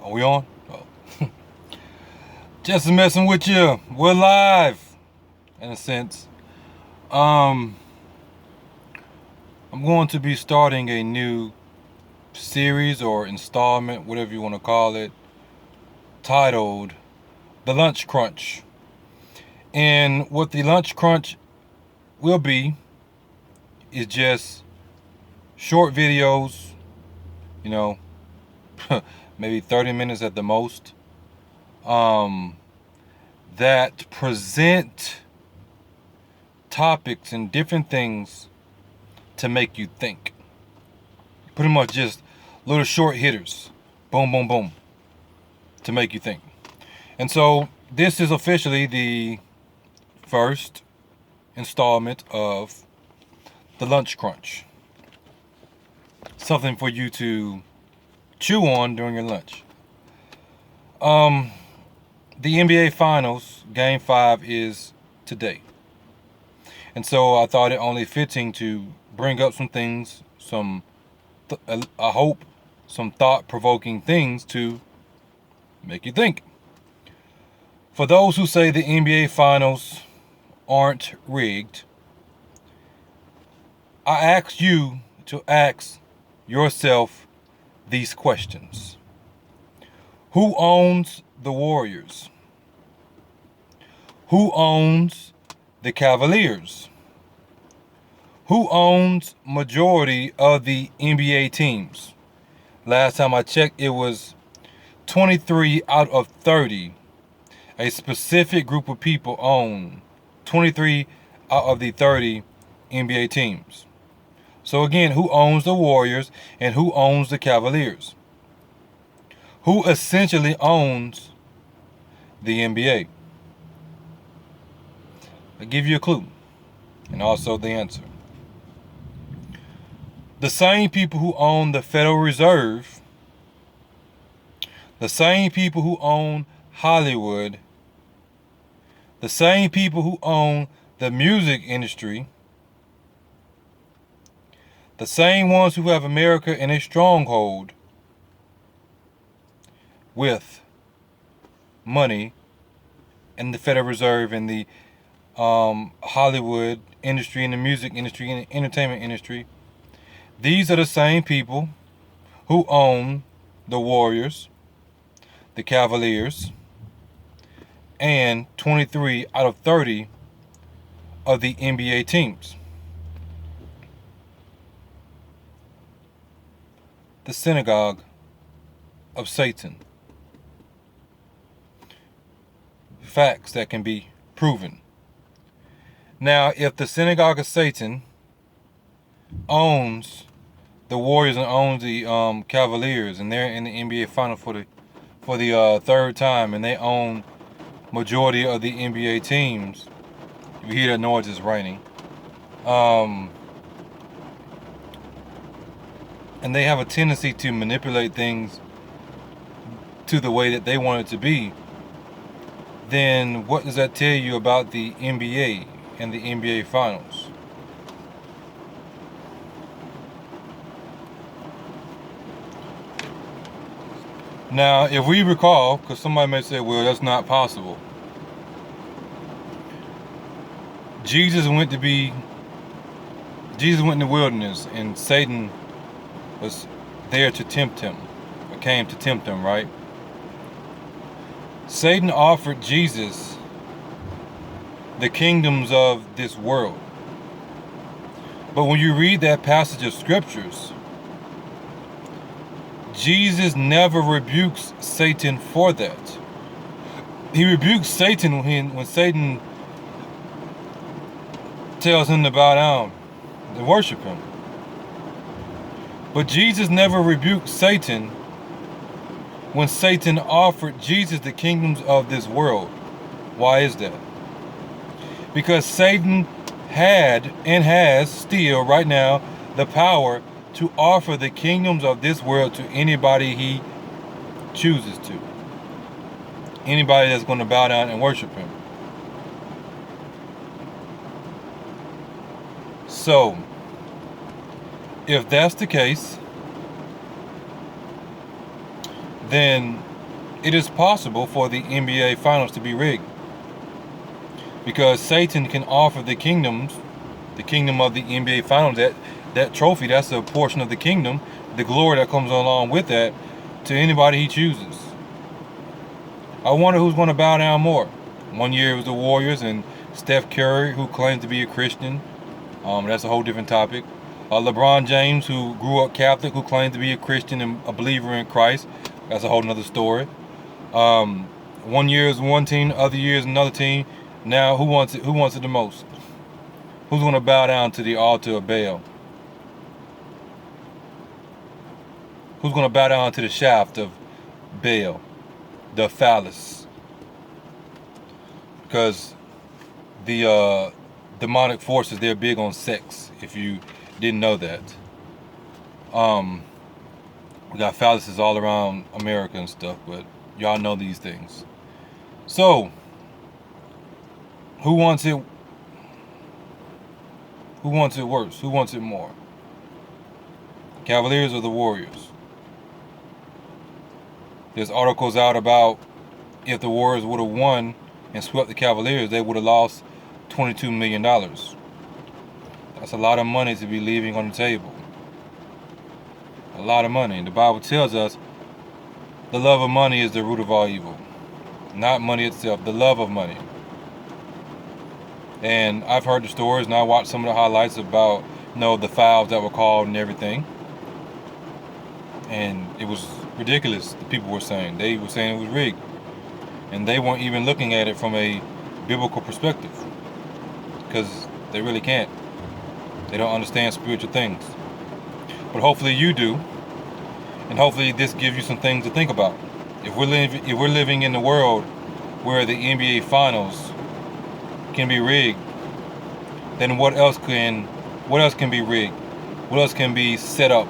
Are we on? Oh. Just messing with you. We're live, in a sense. I'm going to be starting a new series or installment, whatever you want to call it, titled The Lunch Crunch. And what the Lunch Crunch will be is just short videos, you know, maybe 30 minutes at the most, that present topics and different things to make you think. Pretty much just little short hitters. Boom, boom, boom. To make you think. And so this is officially the first installment of the Lunch Crunch. Something for you to chew on during your lunch. The NBA Finals, Game 5 is today. And so I thought it only fitting to bring up some things, I hope, some thought-provoking things to make you think. For those who say the NBA Finals aren't rigged, I ask you to ask yourself these questions. Who owns the Warriors? Who owns the Cavaliers? Who owns majority of the NBA teams? Last time I checked, it was 23 out of 30. A specific group of people own 23 out of the 30 NBA teams. So again, who owns the Warriors and who owns the Cavaliers? Who essentially owns the NBA? I'll give you a clue and also the answer. The same people who own the Federal Reserve, the same people who own Hollywood, the same people who own the music industry, the same ones who have America in a stronghold with money and the Federal Reserve and the Hollywood industry and the music industry and the entertainment industry. These are the same people who own the Warriors, the Cavaliers, and 23 out of 30 of the NBA teams. The synagogue of Satan. Facts that can be proven. Now, if the synagogue of Satan owns the Warriors and owns the Cavaliers, and they're in the NBA Final for the third time, and they own majority of the NBA teams. If you hear that noise, it's raining. And they have a tendency to manipulate things to the way that they want it to be. Then what does that tell you about the NBA and the NBA Finals? Now, if we recall, because somebody may say, well, that's not possible. Jesus went in the wilderness, and Satan was there to tempt him, or came to tempt him, right? Satan offered Jesus the kingdoms of this world. But when you read that passage of scriptures, Jesus never rebukes Satan for that. He rebukes Satan when Satan tells him to bow down and worship him. But Jesus never rebuked Satan when Satan offered Jesus the kingdoms of this world. Why is that? Because Satan had and has still right now the power to offer the kingdoms of this world to anybody he chooses to. Anybody that's going to bow down and worship him. So, if that's the case, then it is possible for the NBA Finals to be rigged. Because Satan can offer the kingdom of the NBA Finals, that trophy, that's a portion of the kingdom, the glory that comes along with that, to anybody he chooses. I wonder who's going to bow down more. One year it was the Warriors and Steph Curry, who claims to be a Christian. That's a whole different topic. LeBron James, who grew up Catholic, who claimed to be a Christian and a believer in Christ. That's a whole nother story. One year is one team, other year is another team. Now, who wants it? Who wants it the most? Who's going to bow down to the altar of Baal? Who's going to bow down to the shaft of Baal, the phallus? Because the demonic forces, they're big on sex, if you didn't know that. We got phalluses all around America and stuff, but y'all know these things. So, who wants it? Who wants it worse? Who wants it more? Cavaliers or the Warriors? There's articles out about if the Warriors would have won and swept the Cavaliers, they would have lost $22 million. That's a lot of money to be leaving on the table. A lot of money. And the Bible tells us the love of money is the root of all evil. Not money itself, the love of money. And I've heard the stories and I watched some of the highlights about, the fouls that were called and everything. And it was ridiculous, the people were saying. They were saying it was rigged. And they weren't even looking at it from a biblical perspective. Because they really can't. They don't understand spiritual things. But hopefully you do. And hopefully this gives you some things to think about. If we're living in the world where the NBA Finals can be rigged, then what else can be rigged? What else can be set up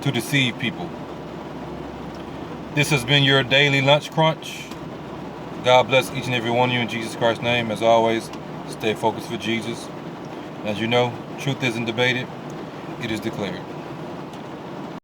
to deceive people? This has been your daily lunch crunch. God bless each and every one of you in Jesus Christ's name. As always, stay focused for Jesus. As you know, truth isn't debated, it is declared.